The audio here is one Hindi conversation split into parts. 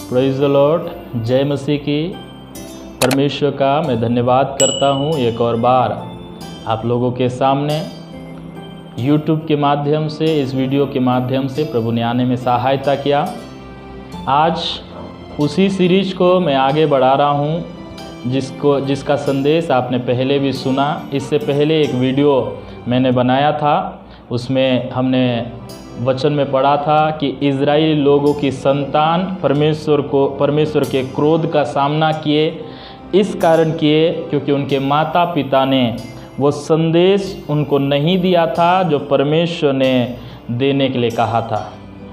Praise the Lord. जय मसीह की। परमेश्वर का मैं धन्यवाद करता हूँ एक और बार आप लोगों के सामने YouTube के माध्यम से, इस वीडियो के माध्यम से प्रभु ने आने में सहायता किया। आज उसी सीरीज को मैं आगे बढ़ा रहा हूँ जिसका संदेश आपने पहले भी सुना। इससे पहले एक वीडियो मैंने बनाया था, उसमें हमने वचन में पढ़ा था कि इज़राइली लोगों की संतान परमेश्वर के क्रोध का सामना किए। इस कारण किए क्योंकि उनके माता पिता ने वो संदेश उनको नहीं दिया था जो परमेश्वर ने देने के लिए कहा था।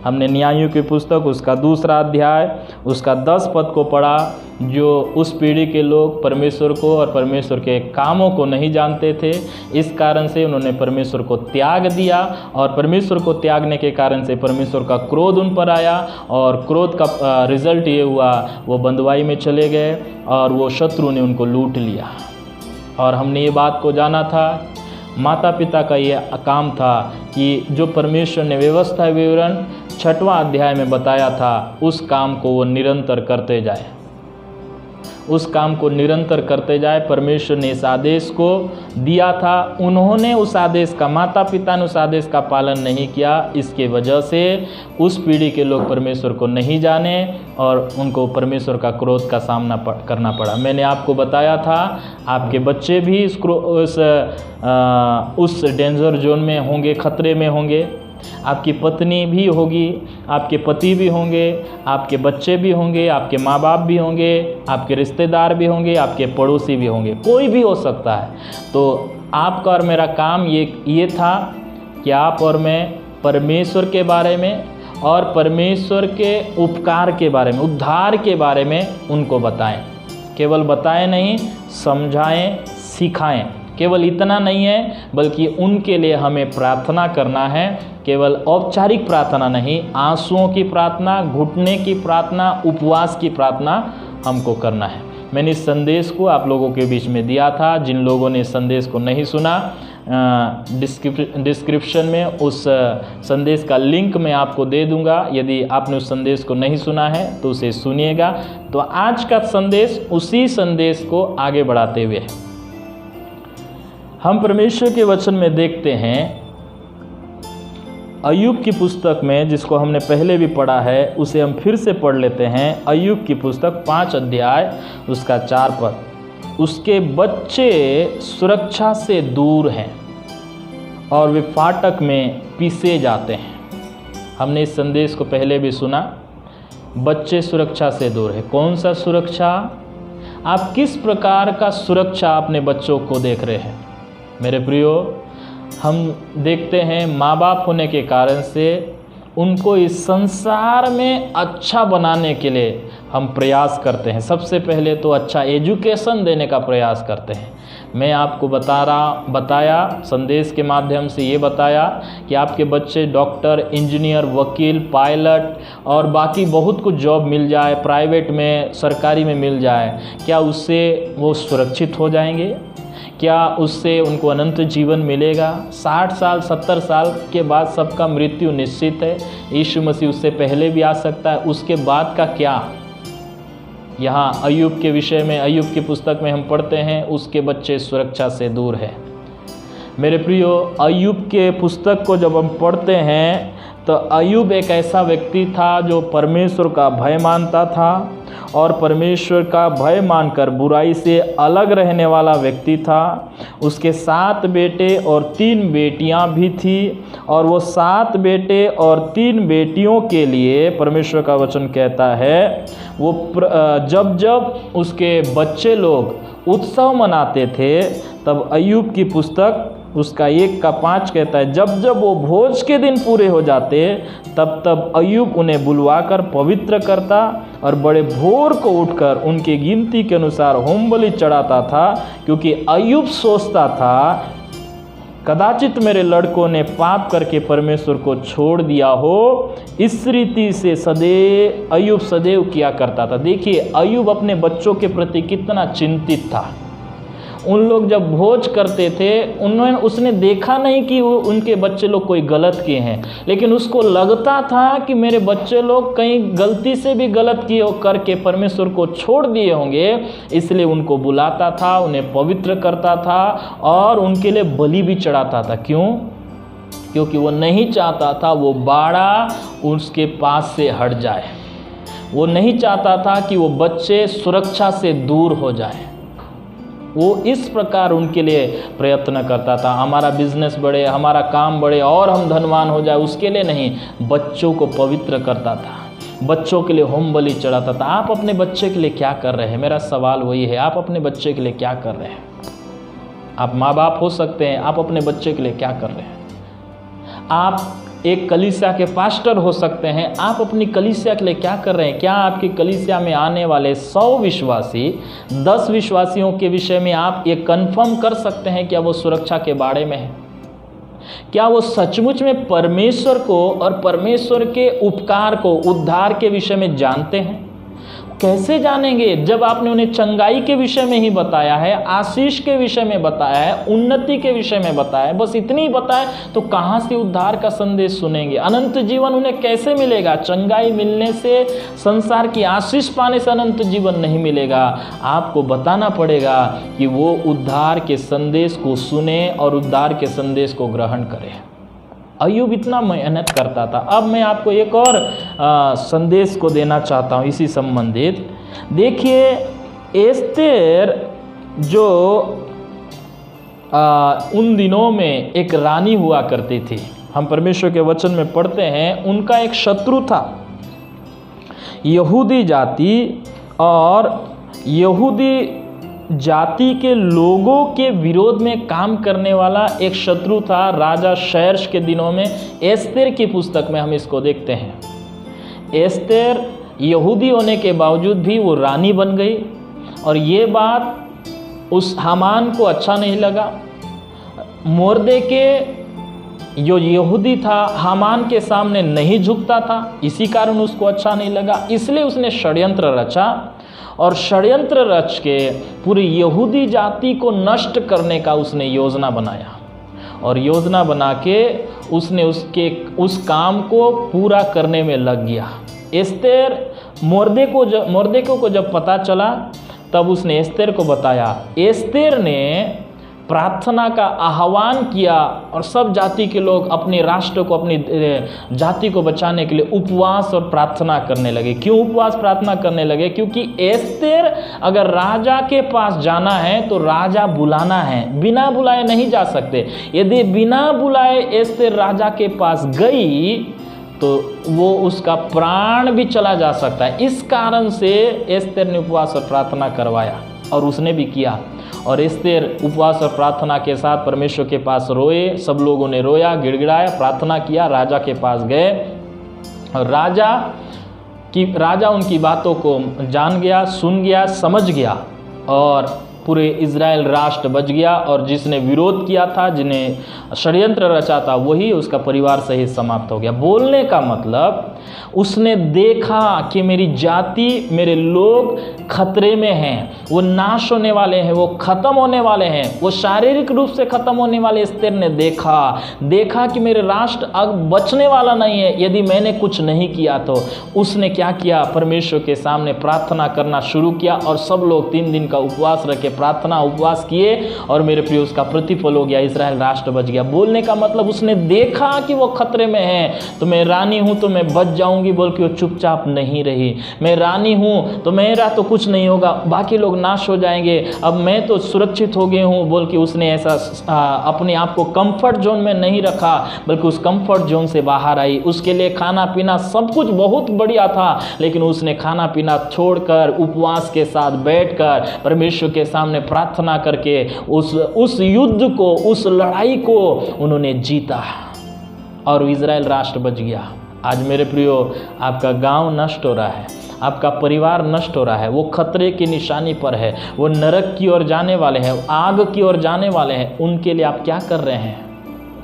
हमने न्यायों की पुस्तक उसका 2 अध्याय उसका 10 पद को पढ़ा, जो उस पीढ़ी के लोग परमेश्वर को और परमेश्वर के कामों को नहीं जानते थे। इस कारण से उन्होंने परमेश्वर को त्याग दिया और परमेश्वर को त्यागने के कारण से परमेश्वर का क्रोध उन पर आया और क्रोध का रिज़ल्ट ये हुआ वो बंदवाई में चले गए और वो शत्रु ने उनको लूट लिया। और हमने ये बात को जाना था, माता पिता का ये काम था कि जो परमेश्वर ने व्यवस्था विवरण 6वां अध्याय में बताया था, उस काम को वो निरंतर करते जाए, उस काम को निरंतर करते जाए। परमेश्वर ने इस आदेश को दिया था, उन्होंने उस आदेश का, माता पिता ने उस आदेश का पालन नहीं किया। इसके वजह से उस पीढ़ी के लोग परमेश्वर को नहीं जाने और उनको परमेश्वर का क्रोध का सामना करना पड़ा। मैंने आपको बताया था आपके बच्चे भी उस डेंजर जोन में होंगे, खतरे में होंगे। आपकी पत्नी भी होगी, आपके पति भी होंगे, आपके बच्चे भी होंगे, आपके माँ बाप भी होंगे, आपके रिश्तेदार भी होंगे, आपके पड़ोसी भी होंगे, कोई भी हो सकता है। तो आपका और मेरा काम ये था कि आप और मैं परमेश्वर के बारे में और परमेश्वर के उपकार के बारे में, उद्धार के बारे में उनको बताएं। केवल बताएं नहीं, समझाएं, सिखाएं। केवल इतना नहीं है बल्कि उनके लिए हमें प्रार्थना करना है। केवल औपचारिक प्रार्थना नहीं, आंसुओं की प्रार्थना, घुटने की प्रार्थना, उपवास की प्रार्थना हमको करना है। मैंने इस संदेश को आप लोगों के बीच में दिया था। जिन लोगों ने इस संदेश को नहीं सुना, डिस्क्रिप्शन में उस संदेश का लिंक मैं आपको दे दूंगा। यदि आपने उस संदेश को नहीं सुना है तो उसे सुनिएगा। तो आज का संदेश उसी संदेश को आगे बढ़ाते हुए है। हम परमेश्वर के वचन में देखते हैं, अय्यूब की पुस्तक में, जिसको हमने पहले भी पढ़ा है, उसे हम फिर से पढ़ लेते हैं। अय्यूब की पुस्तक 5 अध्याय उसका 4 पद। उसके बच्चे सुरक्षा से दूर हैं और वे फाटक में पीसे जाते हैं। हमने इस संदेश को पहले भी सुना। बच्चे सुरक्षा से दूर है। कौन सा सुरक्षा? आप किस प्रकार का सुरक्षा अपने बच्चों को देख रहे हैं? मेरे प्रियो, हम देखते हैं माँ बाप होने के कारण से उनको इस संसार में अच्छा बनाने के लिए हम प्रयास करते हैं। सबसे पहले तो अच्छा एजुकेशन देने का प्रयास करते हैं। मैं आपको बताया संदेश के माध्यम से ये बताया कि आपके बच्चे डॉक्टर, इंजीनियर, वकील, पायलट और बाकी बहुत कुछ जॉब मिल जाए, प्राइवेट में, सरकारी में मिल जाए, क्या उससे वो सुरक्षित हो जाएंगे? क्या उससे उनको अनंत जीवन मिलेगा? 60 साल 70 साल के बाद सबका मृत्यु निश्चित है। यीशु मसीह उससे पहले भी आ सकता है। उसके बाद का क्या? यहाँ अय्यूब के विषय में, अय्यूब की पुस्तक में हम पढ़ते हैं, उसके बच्चे सुरक्षा से दूर हैं। मेरे प्रियो, अय्यूब के पुस्तक को जब हम पढ़ते हैं तो अय्यूब एक ऐसा व्यक्ति था जो परमेश्वर का भय मानता था और परमेश्वर का भय मानकर बुराई से अलग रहने वाला व्यक्ति था। उसके 7 बेटे और 3 बेटियां भी थी और वो 7 बेटे और 3 बेटियों के लिए परमेश्वर का वचन कहता है, वो जब उसके बच्चे लोग उत्सव मनाते थे तब अय्यूब की पुस्तक उसका 1:5 कहता है, जब वो भोज के दिन पूरे हो जाते तब अय्यूब उन्हें बुलवाकर पवित्र करता और बड़े भोर को उठकर उनकी गिनती के अनुसार होम बलि चढ़ाता था, क्योंकि अय्यूब सोचता था कदाचित मेरे लड़कों ने पाप करके परमेश्वर को छोड़ दिया हो। इस रीति से अय्यूब सदैव किया करता था। देखिए, अय्यूब अपने बच्चों के प्रति कितना चिंतित था। उन लोग जब भोज करते थे उसने देखा नहीं कि वो उनके बच्चे लोग कोई गलत किए हैं, लेकिन उसको लगता था कि मेरे बच्चे लोग कहीं गलती से भी गलत किए करके परमेश्वर को छोड़ दिए होंगे, इसलिए उनको बुलाता था, उन्हें पवित्र करता था और उनके लिए बलि भी चढ़ाता था। क्यों? क्योंकि वो नहीं चाहता था वो बाड़ा उसके पास से हट जाए, वो नहीं चाहता था कि वो बच्चे सुरक्षा से दूर हो जाए। वो इस प्रकार उनके लिए प्रयत्न करता था, हमारा बिजनेस बढ़े, हमारा काम बढ़े और हम धनवान हो जाए, उसके लिए नहीं, बच्चों को पवित्र करता था, बच्चों के लिए होम बलि चढ़ाता था। आप अपने बच्चे के लिए क्या कर रहे हैं? मेरा सवाल वही है, आप अपने बच्चे के लिए क्या कर रहे हैं? आप माँ बाप हो सकते हैं, आप अपने बच्चे के लिए क्या कर रहे हैं? आप एक कलीसिया के पास्टर हो सकते हैं, आप अपनी कलीसिया के लिए क्या कर रहे हैं? क्या आपकी कलीसिया में आने वाले 100 विश्वासी 10 विश्वासियों के विषय में आप ये कन्फर्म कर सकते हैं क्या वो सुरक्षा के बारे में है? क्या वो सचमुच में परमेश्वर को और परमेश्वर के उपकार को, उद्धार के विषय में जानते हैं? कैसे जानेंगे जब आपने उन्हें चंगाई के विषय में ही बताया है, आशीष के विषय में बताया है, उन्नति के विषय में बताया है, बस इतनी ही बताया, तो कहाँ से उद्धार का संदेश सुनेंगे? अनंत जीवन उन्हें कैसे मिलेगा? चंगाई मिलने से, संसार की आशीष पाने से अनंत जीवन नहीं मिलेगा। आपको बताना पड़ेगा कि वो उद्धार के संदेश को सुने और उद्धार के संदेश को ग्रहण करें। अय्यूब इतना मेहनत करता था। अब मैं आपको एक और संदेश को देना चाहता हूँ इसी संबंधित। देखिए, एस्तेर जो उन दिनों में एक रानी हुआ करती थी, हम परमेश्वर के वचन में पढ़ते हैं, उनका एक शत्रु था। यहूदी जाति और यहूदी जाति के लोगों के विरोध में काम करने वाला एक शत्रु था। राजा शैर्श के दिनों में एस्तेर की पुस्तक में हम इसको देखते हैं। एस्तेर यहूदी होने के बावजूद भी वो रानी बन गई, और ये बात उस हामान को अच्छा नहीं लगा। मोर्देके जो यहूदी था, हामान के सामने नहीं झुकता था, इसी कारण उसको अच्छा नहीं लगा, इसलिए उसने षड्यंत्र रचा और षड्यंत्र रच के पूरी यहूदी जाति को नष्ट करने का उसने योजना बनाया, और योजना बना के उसने उस काम को पूरा करने में लग गया। एस्तेर मोर्देको को जब पता चला, तब उसने एस्तेर को बताया। एस्तेर ने प्रार्थना का आह्वान किया और सब जाति के लोग अपने राष्ट्र को, अपनी जाति को बचाने के लिए उपवास और प्रार्थना करने लगे। क्यों उपवास प्रार्थना करने लगे? क्योंकि एस्तेर अगर राजा के पास जाना है तो राजा बुलाना है, बिना बुलाए नहीं जा सकते। यदि बिना बुलाए एस्तेर राजा के पास गई तो वो उसका प्राण भी चला जा सकता है। इस कारण से एस्तेर ने उपवास और प्रार्थना करवाया, और उसने भी किया। और एस्तेर उपवास और प्रार्थना के साथ परमेश्वर के पास रोए, सब लोगों ने रोया, गिड़गिड़ाया, प्रार्थना किया, राजा के पास गए, और राजा उनकी बातों को जान गया, सुन गया, समझ गया, और पूरे इज़राइल राष्ट्र बच गया। और जिसने विरोध किया था, जिन्हें षड्यंत्र रचा था, वही उसका परिवार सहित समाप्त हो गया। बोलने का मतलब, उसने देखा कि मेरी जाति, मेरे लोग खतरे में हैं, वो नाश होने वाले हैं, वो ख़त्म होने वाले हैं, वो शारीरिक रूप से ख़त्म होने वाले। एस्तेर ने देखा कि मेरे राष्ट्र अब बचने वाला नहीं है यदि मैंने कुछ नहीं किया। तो उसने क्या किया? परमेश्वर के सामने प्रार्थना करना शुरू किया, और सब लोग 3 दिन का उपवास रखे, प्रार्थना उपवास किए, और मेरे प्रिय उसका प्रतिफल हो गया, इज़राइल राष्ट्र बच गया। बोलने का मतलब, उसने देखा कि वो खतरे में है, तो मैं रानी हूँ तो मैं बच जाऊंगी बोल के वो चुपचाप नहीं रही। मैं रानी हूँ तो मेरा तो कुछ नहीं होगा, बाकी लोग नाश हो जाएंगे, अब मैं तो सुरक्षित हो गई हूँ बोल के उसने ऐसा अपने आप को कंफर्ट जोन में नहीं रखा, बल्कि उस कंफर्ट जोन से बाहर आई। उसके लिए खाना पीना सब कुछ बहुत बढ़िया था, लेकिन उसने खाना पीना छोड़कर उपवास के साथ बैठकर परमेश्वर के सामने प्रार्थना करके उस युद्ध को, उस लड़ाई को उन्होंने जीता, और इज़राइल राष्ट्र बच गया। आज मेरे प्रियो, आपका गांव नष्ट हो रहा है, आपका परिवार नष्ट हो रहा है, वो खतरे की निशानी पर है, वो नरक की ओर जाने वाले हैं, आग की ओर जाने वाले हैं। उनके लिए आप क्या कर रहे हैं?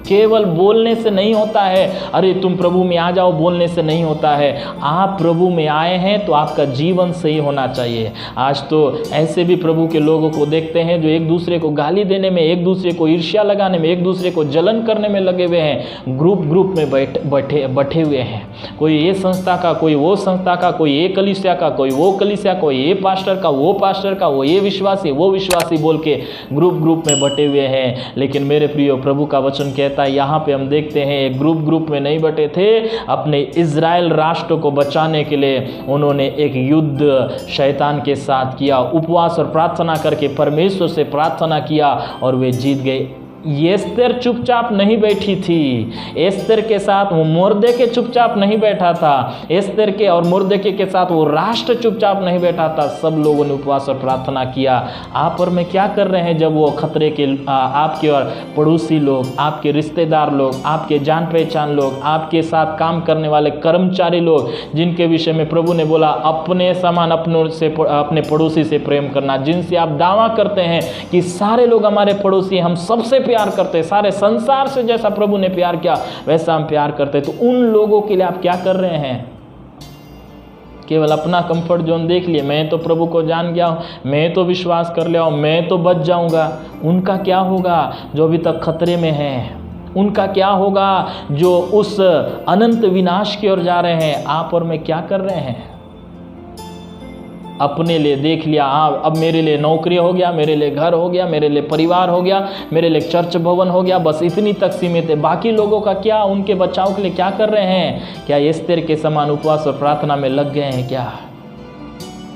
केवल बोलने से नहीं होता है, अरे तुम प्रभु में आ जाओ बोलने से नहीं होता है। आप प्रभु में आए हैं तो आपका जीवन सही होना चाहिए। आज तो ऐसे भी प्रभु के लोगों को देखते हैं जो एक दूसरे को गाली देने में, एक दूसरे को ईर्ष्या लगाने में, एक दूसरे को जलन करने में लगे हुए हैं। ग्रुप में बैठे हुए हैं, कोई ये संस्था का, कोई वो संस्था का, कोई ये कलीसिया का, कोई वो कलीसिया, कोई ये पास्टर का, वो पास्टर का, वो ये विश्वासी, वो विश्वासी बोल के ग्रुप में बटे हुए हैं। लेकिन मेरे प्रियो, प्रभु का वचन कहता है, यहाँ पे हम देखते हैं एक ग्रुप में नहीं बटे थे। अपने इज़राइल राष्ट्र को बचाने के लिए उन्होंने एक युद्ध शैतान के साथ किया, उपवास और प्रार्थना करके परमेश्वर से प्रार्थना किया और वे जीत गए। एस्तेर चुपचाप नहीं बैठी थी। एस्तेर के साथ वो मुर्दके चुपचाप नहीं बैठा था। एस्तेर के और मुर्दके के साथ वो राष्ट्र चुपचाप नहीं बैठा था। सब लोगों ने उपवास और प्रार्थना किया। आप और मैं क्या कर रहे हैं जब वो खतरे के आपके और पड़ोसी लोग, आपके रिश्तेदार लोग, आपके जान पहचान लोग, आपके साथ काम करने वाले कर्मचारी लोग, जिनके विषय में प्रभु ने बोला अपने समान अपने पड़ोसी से प्रेम करना, जिनसे आप दावा करते हैं कि सारे लोग हमारे पड़ोसी, हम सबसे प्यार करते, सारे संसार से जैसा प्रभु ने प्यार किया वैसा हम प्यार करते, तो उन लोगों के लिए आप क्या कर रहे हैं? केवल अपना कंफर्ट जोन देख लिए, मैं तो प्रभु को जान गया हूँ, मैं तो विश्वास कर लिया हूँ, मैं तो बच जाऊंगा। उनका क्या होगा जो अभी तक खतरे में है? उनका क्या होगा जो उस अनंत विनाश की ओर जा रहे हैं? आप और मैं क्या कर रहे हैं? अपने लिए देख लिया, अब मेरे लिए नौकरी हो गया, मेरे लिए घर हो गया, मेरे लिए परिवार हो गया, मेरे लिए चर्च भवन हो गया, बस इतनी तक सीमित है। बाकी लोगों का क्या? उनके बचाव के लिए क्या कर रहे हैं? क्या एस्तेर के समान उपवास और प्रार्थना में लग गए हैं क्या?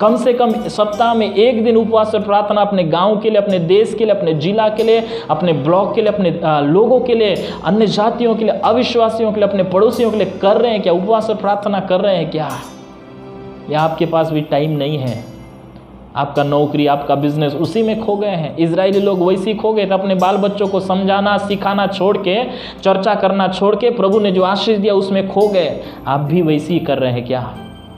कम से कम सप्ताह में एक दिन उपवास और प्रार्थना अपने गांव के लिए, अपने देश के लिए, अपने जिला के लिए, अपने ब्लॉक के लिए, अपने लोगों के लिए, अन्य जातियों के लिए, अविश्वासियों के लिए, अपने पड़ोसियों के लिए कर रहे हैं क्या? उपवास और प्रार्थना कर रहे हैं क्या? या आपके पास भी टाइम नहीं है? आपका नौकरी, आपका बिजनेस उसी में खो गए हैं। इजरायली लोग वैसे ही खो गए थे, अपने बाल बच्चों को समझाना सिखाना छोड़ के, चर्चा करना छोड़ के, प्रभु ने जो आशीष दिया उसमें खो गए। आप भी वैसे ही कर रहे हैं क्या?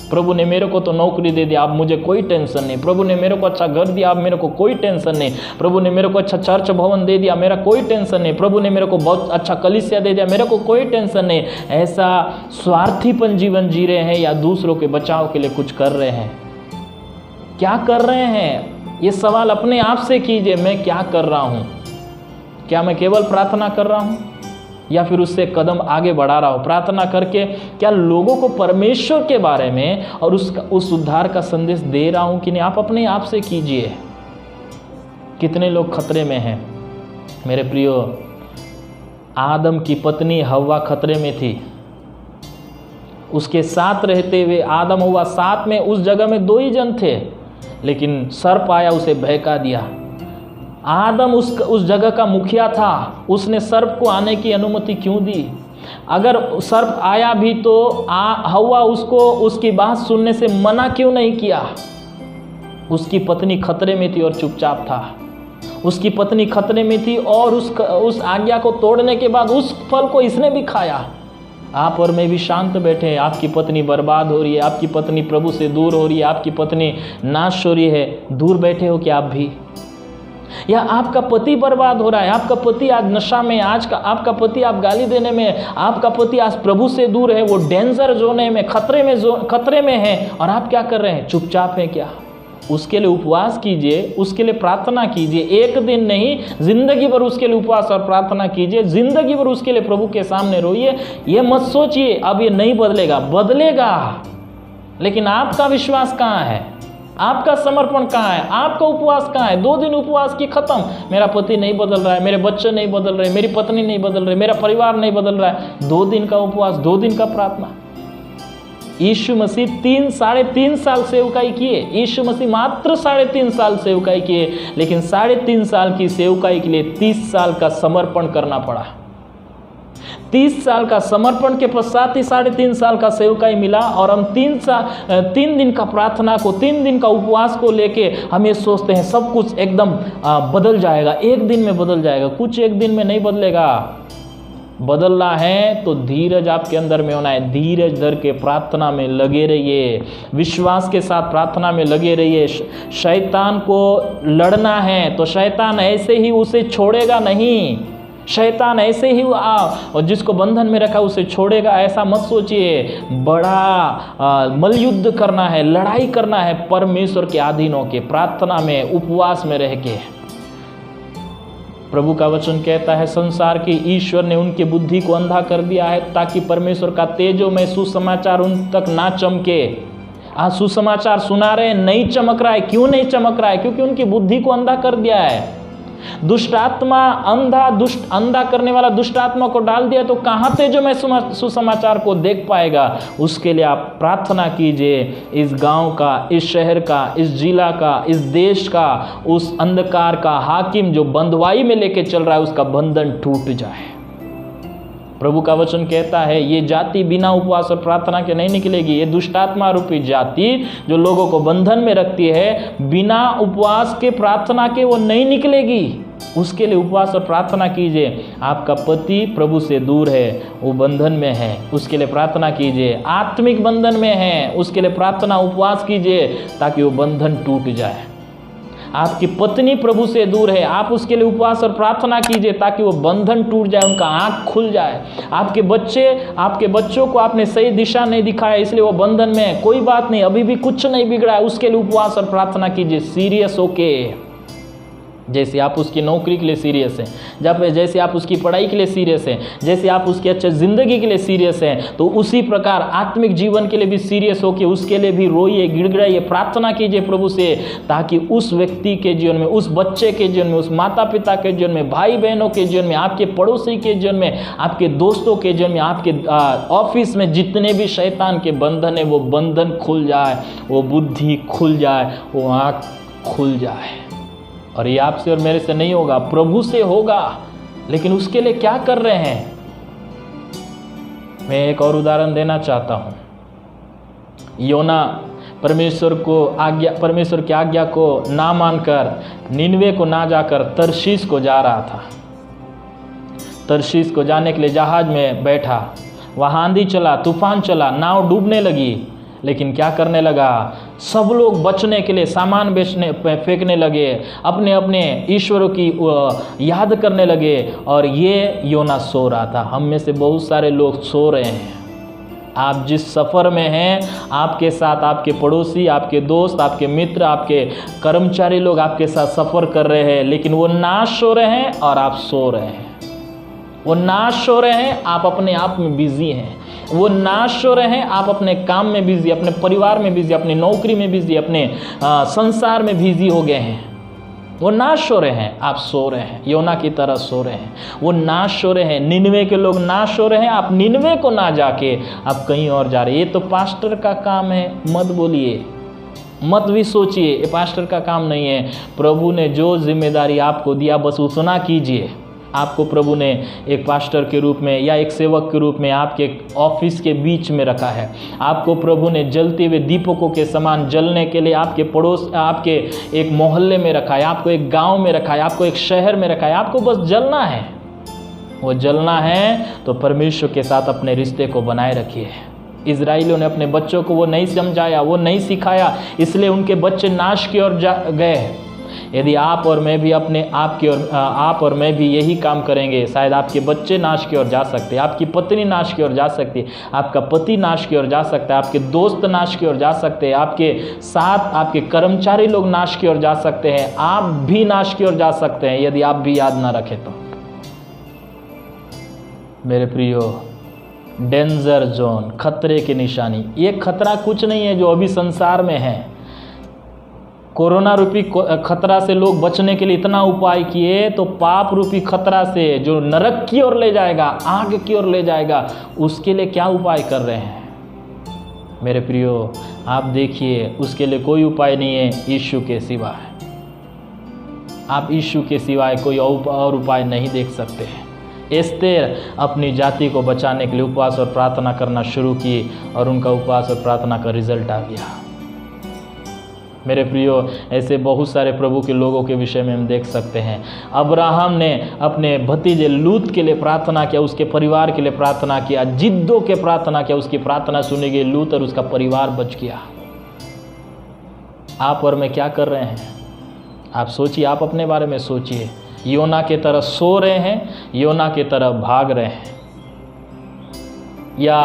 प्रभु ने मेरे को तो नौकरी दे दिया, अब मुझे कोई टेंशन नहीं। प्रभु ने मेरे को अच्छा घर दिया, अब मेरे को कोई टेंशन नहीं। प्रभु ने मेरे को अच्छा चर्च भवन दे दिया, मेरा कोई टेंशन नहीं। प्रभु ने मेरे को बहुत अच्छा कलीसिया दे दिया, मेरे को कोई टेंशन नहीं। ऐसा स्वार्थीपन जीवन जी रहे हैं या दूसरों के बचाव के लिए कुछ कर रहे हैं? क्या कर रहे हैं? ये सवाल अपने आप से कीजिए, मैं क्या कर रहा हूँ? क्या मैं केवल प्रार्थना कर रहा हूँ या फिर उससे कदम आगे बढ़ा रहा हूँ? प्रार्थना करके क्या लोगों को परमेश्वर के बारे में और उस उद्धार का संदेश दे रहा हूँ कि नहीं? आप अपने आप से कीजिए। कितने लोग खतरे में हैं मेरे प्रियो? आदम की पत्नी हव्वा खतरे में थी। उसके साथ रहते हुए आदम हव्वा साथ में, उस जगह में 2 ही जन थे, लेकिन सर्प आया, उसे बहका दिया। आदम उस जगह का मुखिया था, उसने सर्प को आने की अनुमति क्यों दी? अगर सर्प आया भी तो हव्वा उसको उसकी बात सुनने से मना क्यों नहीं किया? उसकी पत्नी खतरे में थी और चुपचाप था। उसकी पत्नी खतरे में थी और उस आज्ञा को तोड़ने के बाद उस फल को इसने भी खाया। आप और मैं भी शांत बैठे हैं। आपकी पत्नी बर्बाद हो रही है, आपकी पत्नी प्रभु से दूर हो रही है, आपकी पत्नी नाश हो रही है, दूर बैठे हो क्या आप भी? या आपका पति बर्बाद हो रहा है, आपका पति आज नशा में, आपका पति आप गाली देने में, आपका पति आज प्रभु से दूर है, वो डेंजर जोन में, खतरे में है, और आप क्या कर रहे हैं? चुपचाप हैं क्या? उसके लिए उपवास कीजिए, उसके लिए प्रार्थना कीजिए। एक दिन नहीं, जिंदगी भर उसके लिए उपवास और प्रार्थना कीजिए। जिंदगी भर उसके लिए प्रभु के सामने रोइए। ये मत सोचिए अब ये नहीं बदलेगा, बदलेगा। लेकिन आपका विश्वास कहाँ है? आपका समर्पण कहाँ है? आपका उपवास कहाँ है? 2 दिन उपवास की खत्म। मेरा पति नहीं बदल रहा है, मेरे बच्चे नहीं बदल रहे, मेरी पत्नी नहीं बदल रही, मेरा परिवार नहीं बदल रहा है। 2 दिन का उपवास, 2 दिन का प्रार्थना। यीशु मसीह 3.5 साल सेवकाई किए। यीशु मसीह मात्र 3.5 साल सेवकाई किए, लेकिन 3.5 साल की सेवकाई के लिए 30 साल का समर्पण करना पड़ा। 30 साल का समर्पण के पश्चात ही 3.5 साल का सेवकाई मिला। और हम 3 दिन का प्रार्थना को, 3 दिन का उपवास को लेके हम ये सोचते हैं सब कुछ एकदम बदल जाएगा, एक दिन में बदल जाएगा। कुछ एक दिन में नहीं बदलेगा। बदलना है तो धीरज आपके अंदर में होना है। धीरज धर के प्रार्थना में लगे रहिए, विश्वास के साथ प्रार्थना में लगे रहिए। शैतान को लड़ना है तो शैतान ऐसे ही उसे छोड़ेगा नहीं। शैतान ऐसे ही और जिसको बंधन में रखा उसे छोड़ेगा ऐसा मत सोचिए। बड़ा मलयुद्ध करना है, लड़ाई करना है परमेश्वर के अधीन होके, प्रार्थना में, उपवास में रह के। प्रभु का वचन कहता है संसार के ईश्वर ने उनकी बुद्धि को अंधा कर दिया है ताकि परमेश्वर का तेजोमय सुसमाचार उन तक ना चमके। आज सुसमाचार सुना रहे, नहीं चमक रहा है। क्यों नहीं चमक रहा है? क्योंकि उनकी बुद्धि को अंधा कर दिया है। दुष्ट आत्मा अंधा करने वाला दुष्ट आत्मा को डाल दिया तो कहाँ तेजोमय सुसमाचार को देख पाएगा? उसके लिए आप प्रार्थना कीजिए, इस गांव का, इस शहर का, इस जिला का, इस देश का, उस अंधकार का हाकिम जो बंधुआई में लेके चल रहा है उसका बंधन टूट जाए। प्रभु का वचन कहता है ये जाति बिना उपवास और प्रार्थना के नहीं निकलेगी। ये दुष्टात्मा रूपी जाति जो लोगों को बंधन में रखती है, बिना उपवास के, प्रार्थना के वो नहीं निकलेगी। उसके लिए उपवास और प्रार्थना कीजिए। आपका पति प्रभु से दूर है, वो बंधन में है, उसके लिए प्रार्थना कीजिए। आत्मिक बंधन में है, उसके लिए प्रार्थना उपवास कीजिए ताकि वो बंधन टूट जाए। आपकी पत्नी प्रभु से दूर है, आप उसके लिए उपवास और प्रार्थना कीजिए ताकि वो बंधन टूट जाए, उनका आंख खुल जाए। आपके बच्चों को आपने सही दिशा नहीं दिखाया इसलिए वो बंधन में है। कोई बात नहीं, अभी भी कुछ नहीं बिगड़ा है, उसके लिए उपवास और प्रार्थना कीजिए सीरियस होके। जैसे आप उसकी नौकरी के लिए सीरियस हैं, जैसे आप उसकी पढ़ाई के लिए सीरियस हैं, जैसे आप उसकी अच्छी ज़िंदगी के लिए सीरियस हैं, तो उसी प्रकार आत्मिक जीवन के लिए भी सीरियस होकर उसके लिए भी रोइए, गिड़गिड़ाइए, प्रार्थना कीजिए प्रभु से, ताकि उस व्यक्ति के जीवन में, उस बच्चे के जीवन में, उस माता पिता के जीवन में, भाई बहनों के जीवन में, आपके पड़ोसी के जीवन में, आपके दोस्तों के जीवन में, आपके ऑफिस में जितने भी शैतान के बंधन है वो बंधन खुल जाए, वो बुद्धि खुल जाए, वो आँख खुल जाए। और ये आपसे और मेरे से नहीं होगा, प्रभु से होगा। लेकिन उसके लिए क्या कर रहे हैं? मैं एक और उदाहरण देना चाहता हूँ। योना परमेश्वर की आज्ञा को ना मानकर, निनवे को ना जाकर तरशीश को जा रहा था। तरशीश को जाने के लिए जहाज में बैठा, वहाँ आंधी चला, तूफान चला, नाव डूबने लगी। लेकिन क्या करने लगा? सब लोग बचने के लिए सामान फेंकने लगे, अपने अपने ईश्वरों की याद करने लगे, और ये योना सो रहा था। हम में से बहुत सारे लोग सो रहे हैं। आप जिस सफ़र में हैं, आपके साथ आपके पड़ोसी, आपके दोस्त, आपके मित्र, आपके कर्मचारी लोग आपके साथ सफ़र कर रहे हैं, लेकिन वो नाश हो रहे हैं और आप सो रहे हैं। वो नाश हो रहे हैं, आप अपने आप में बिजी हैं। वो नाश हो रहे हैं, आप अपने काम में बिजी, अपने परिवार में बिजी, अपनी नौकरी में बिजी, अपने संसार में बिजी हो गए हैं। वो नाश हो रहे हैं, आप सो रहे हैं, योना की तरह सो रहे हैं। वो नाश हो रहे हैं, निनवे के लोग नाश हो रहे हैं, आप निनवे को ना जाके आप कहीं और जा रहे हैं। ये तो पास्टर का काम है, मत बोलिए, मत भी सोचिए, ये पास्टर का काम नहीं है। प्रभु ने जो जिम्मेदारी आपको दिया बस उतना कीजिए। आपको प्रभु ने एक पास्टर के रूप में या एक सेवक के रूप में आपके ऑफिस के बीच में रखा है। आपको प्रभु ने जलते हुए दीपकों के समान जलने के लिए आपके पड़ोस, आपके एक मोहल्ले में रखा है, आपको एक गांव में रखा है, आपको एक शहर में रखा है। आपको बस जलना है। वो जलना है तो परमेश्वर के साथ अपने रिश्ते को बनाए रखिए। इजराइलियों ने अपने बच्चों को वो नहीं समझाया, वो नहीं सिखाया, इसलिए उनके बच्चे नाश की ओर गए। यदि आप और मैं भी आप और मैं भी यही काम करेंगे, शायद आपके बच्चे नाश की ओर जा सकते हैं, आपकी पत्नी नाश की ओर जा सकती है, आपका पति नाश की ओर जा सकता है, आपके दोस्त नाश की ओर जा सकते हैं, आपके साथ आपके कर्मचारी लोग नाश की ओर जा सकते हैं, आप भी नाश की ओर जा सकते हैं यदि आप भी याद ना रखें तो। मेरे प्रियो, डेंजर जोन, खतरे की निशानी। ये खतरा कुछ नहीं है जो अभी संसार में है। कोरोना रूपी खतरा से लोग बचने के लिए इतना उपाय किए, तो पाप रूपी खतरा से जो नरक की ओर ले जाएगा, आग की ओर ले जाएगा, उसके लिए क्या उपाय कर रहे हैं? मेरे प्रियो, आप देखिए, उसके लिए कोई उपाय नहीं है यीशु के सिवाय। आप यीशु के सिवाय कोई और उपाय नहीं देख सकते हैं। एस्तेर अपनी जाति को बचाने के लिए उपवास और प्रार्थना करना शुरू की और उनका उपवास और प्रार्थना का रिजल्ट आ गया। मेरे प्रियो, ऐसे बहुत सारे प्रभु के लोगों के विषय में हम देख सकते हैं। अब्राहम ने अपने भतीजे लूत के लिए प्रार्थना किया, उसके परिवार के लिए प्रार्थना किया, जिद्दों के प्रार्थना किया, उसकी प्रार्थना सुनी गई, लूत और उसका परिवार बच गया। आप और मैं क्या कर रहे हैं? आप सोचिए, आप अपने बारे में सोचिए। योना के तरह सो रहे हैं, योना के तरह भाग रहे हैं, या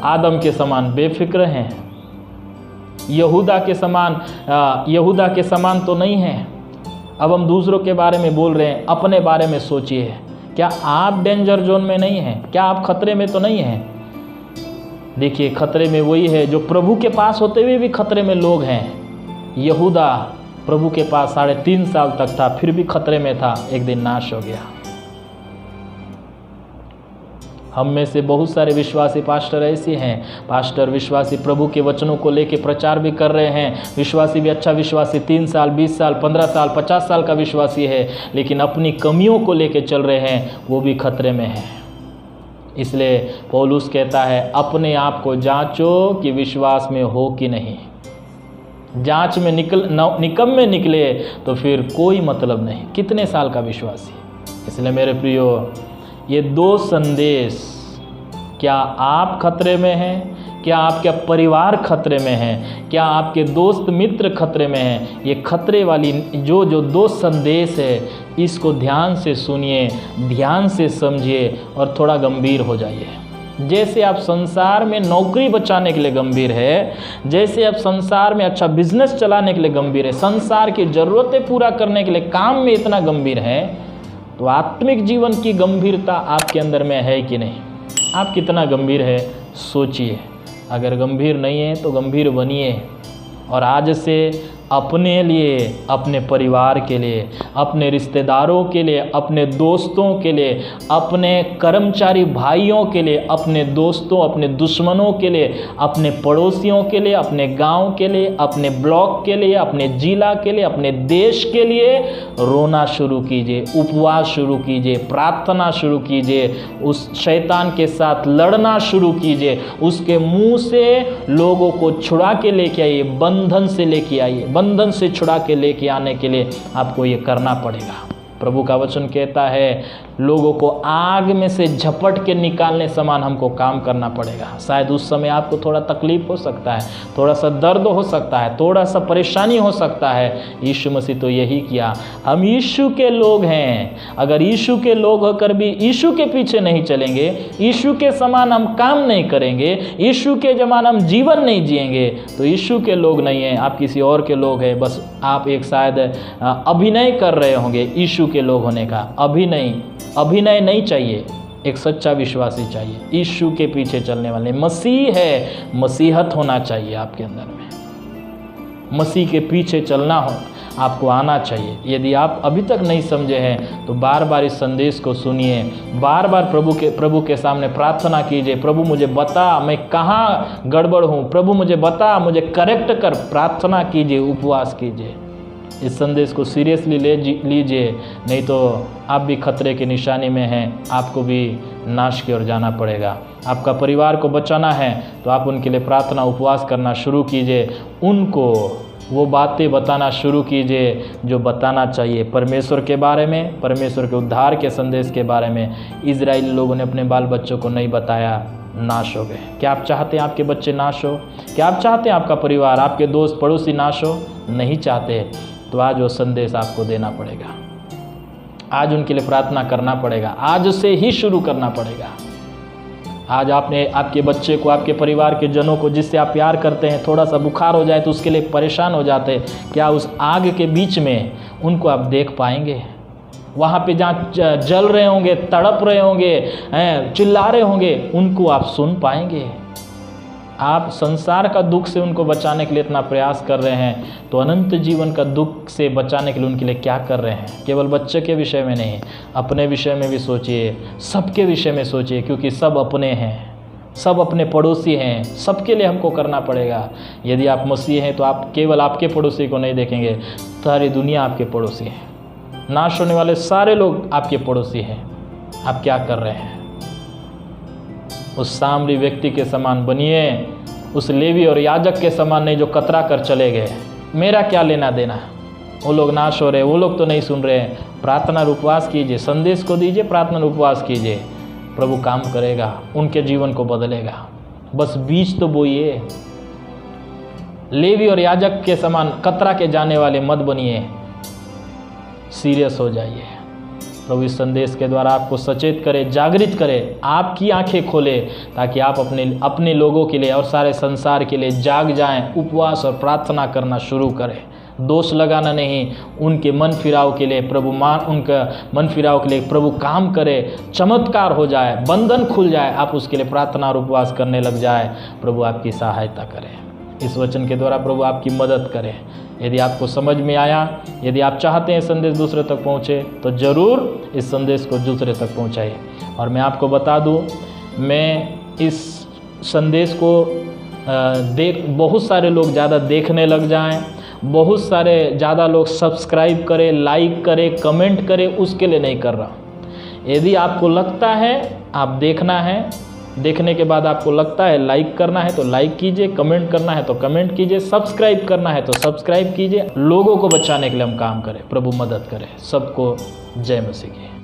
आदम के समान बेफिक्र हैं, यहूदा के समान तो नहीं हैं। अब हम दूसरों के बारे में बोल रहे हैं, अपने बारे में सोचिए, क्या आप डेंजर जोन में नहीं हैं? क्या आप खतरे में तो नहीं हैं? देखिए, खतरे में वही है जो प्रभु के पास होते हुए भी खतरे में लोग हैं। यहूदा प्रभु के पास 3.5 साल तक था, फिर भी खतरे में था, एक दिन नाश हो गया। हम में से बहुत सारे विश्वासी पास्टर ऐसे हैं, पास्टर विश्वासी प्रभु के वचनों को लेके प्रचार भी कर रहे हैं, विश्वासी भी अच्छा विश्वासी 3 साल 20 साल 15 साल 50 साल का विश्वासी है, लेकिन अपनी कमियों को लेके चल रहे हैं, वो भी खतरे में है। इसलिए पौलुस कहता है, अपने आप को जांचो कि विश्वास में हो कि नहीं। जांच में निकम्मे निकले तो फिर कोई मतलब नहीं। कितने साल का विश्वासी? इसलिए मेरे प्रियो, ये 2 संदेश, क्या आप खतरे में हैं? क्या आपका परिवार खतरे में है? क्या आपके दोस्त मित्र खतरे में हैं? ये खतरे वाली जो 2 संदेश है, इसको ध्यान से सुनिए, ध्यान से समझिए और थोड़ा गंभीर हो जाइए। जैसे आप संसार में नौकरी बचाने के लिए गंभीर है, जैसे आप संसार में अच्छा बिजनेस चलाने के लिए गंभीर है, संसार की ज़रूरतें पूरा करने के लिए काम में इतना गंभीर है, तो आत्मिक जीवन की गंभीरता आपके अंदर में है कि नहीं? आप कितना गंभीर है सोचिए। अगर गंभीर नहीं है तो गंभीर बनिए, और आज से अपने लिए, अपने परिवार के लिए, अपने रिश्तेदारों के लिए, अपने दोस्तों के लिए, अपने कर्मचारी भाइयों के लिए, अपने दोस्तों, अपने दुश्मनों के लिए, अपने पड़ोसियों के लिए, अपने गांव के लिए, अपने ब्लॉक के लिए, अपने जिला के लिए, अपने देश के लिए रोना शुरू कीजिए, उपवास शुरू कीजिए, प्रार्थना शुरू कीजिए, उस शैतान के साथ लड़ना शुरू कीजिए, उसके मुंह से लोगों को छुड़ा के लेके आइए, बंधन से लेके आइए, बंधन से छुड़ा के लेके आने के लिए आपको ये करना पड़ेगा। प्रभु का वचन कहता है, लोगों को आग में से झपट के निकालने समान हमको काम करना पड़ेगा। शायद उस समय आपको थोड़ा तकलीफ हो सकता है, थोड़ा सा दर्द हो सकता है, थोड़ा सा परेशानी हो सकता है। यीशु मसीह तो यही किया। हम यीशु के लोग हैं। अगर यीशु के लोग होकर भी यीशु के पीछे नहीं चलेंगे, यीशु के समान हम काम नहीं करेंगे, यीशु के समान हम जीवन नहीं जिएंगे, तो यीशु के लोग नहीं हैं, आप किसी और के लोग हैं। बस आप एक शायद अभिनय कर रहे होंगे यीशु के लोग होने का। अभिनय नहीं चाहिए, एक सच्चा विश्वासी चाहिए, यीशु के पीछे चलने वाले। मसीह है, मसीहत होना चाहिए आपके अंदर में, मसीह के पीछे चलना हो आपको आना चाहिए। यदि आप अभी तक नहीं समझे हैं तो बार बार इस संदेश को सुनिए, बार बार प्रभु के सामने प्रार्थना कीजिए, प्रभु मुझे बता मैं कहाँ गड़बड़ हूँ, प्रभु मुझे बता, मुझे करेक्ट कर। प्रार्थना कीजिए, उपवास कीजिए, इस संदेश को सीरियसली लीजिए, नहीं तो आप भी खतरे की निशानी में हैं, आपको भी नाश की ओर जाना पड़ेगा। आपका परिवार को बचाना है तो आप उनके लिए प्रार्थना उपवास करना शुरू कीजिए, उनको वो बातें बताना शुरू कीजिए जो बताना चाहिए परमेश्वर के बारे में, परमेश्वर के उद्धार के संदेश के बारे में। इजराइली लोगों ने अपने बाल बच्चों को नहीं बताया, नाश हो गए। क्या आप चाहते हैं आपके बच्चे नाश हो? क्या आप चाहते हैं आपका परिवार, आपके दोस्त पड़ोसी नाश हो? नहीं चाहते, तो आज वो संदेश आपको देना पड़ेगा, आज उनके लिए प्रार्थना करना पड़ेगा, आज से ही शुरू करना पड़ेगा। आज आपने आपके बच्चे को, आपके परिवार के जनों को जिससे आप प्यार करते हैं, थोड़ा सा बुखार हो जाए तो उसके लिए परेशान हो जाते, क्या उस आग के बीच में उनको आप देख पाएंगे? वहाँ पे जहाँ जल रहे होंगे, तड़प रहे होंगे, चिल्ला रहे होंगे, उनको आप सुन पाएंगे? आप संसार का दुख से उनको बचाने के लिए इतना प्रयास कर रहे हैं, तो अनंत जीवन का दुख से बचाने के लिए उनके लिए क्या कर रहे हैं? केवल बच्चे के विषय में नहीं, अपने विषय में भी सोचिए, सबके विषय में सोचिए, क्योंकि सब अपने हैं, सब अपने पड़ोसी हैं, सबके लिए हमको करना पड़ेगा। यदि आप मसीह हैं तो आप केवल आपके पड़ोसी को नहीं देखेंगे, सारी दुनिया आपके पड़ोसी है, नाश होने वाले सारे लोग आपके पड़ोसी हैं। आप क्या कर रहे हैं? उस सामरी व्यक्ति के समान बनिए, उस लेवी और याजक के समान नहीं जो कतरा कर चले गए। मेरा क्या लेना देना, वो लोग नाश हो रहे, वो लोग तो नहीं सुन रहे हैं। प्रार्थना उपवास कीजिए, संदेश को दीजिए, प्रार्थना उपवास कीजिए, प्रभु काम करेगा, उनके जीवन को बदलेगा। बस बीज तो बोइए, लेवी और याजक के समान कतरा के जाने वाले मत बनिए। सीरियस हो जाइए। प्रभु इस संदेश के द्वारा आपको सचेत करे, जागृत करे, आपकी आंखें खोले, ताकि आप अपने लोगों के लिए और सारे संसार के लिए जाग जाएं, उपवास और प्रार्थना करना शुरू करें। दोष लगाना नहीं, उनके मन फिराव के लिए प्रभु उनका मन फिराव के लिए प्रभु काम करे, चमत्कार हो जाए, बंधन खुल जाए, आप उसके लिए प्रार्थना और उपवास करने लग जाए। प्रभु आपकी सहायता करें। इस वचन के द्वारा प्रभु आपकी मदद करें। यदि आपको समझ में आया, यदि आप चाहते हैं संदेश दूसरे तक पहुँचे, तो ज़रूर इस संदेश को दूसरे तक पहुँचाइए। और मैं आपको बता दूँ, मैं इस संदेश को बहुत सारे लोग ज़्यादा देखने लग जाएं, बहुत सारे ज़्यादा लोग सब्सक्राइब करें, लाइक करें, कमेंट करें, उसके लिए नहीं कर रहा। यदि आपको लगता है आप देखना है, देखने के बाद आपको लगता है लाइक करना है तो लाइक कीजिए, कमेंट करना है तो कमेंट कीजिए, सब्सक्राइब करना है तो सब्सक्राइब कीजिए। लोगों को बचाने के लिए हम काम करें। प्रभु मदद करें। सबको जय मसीह की।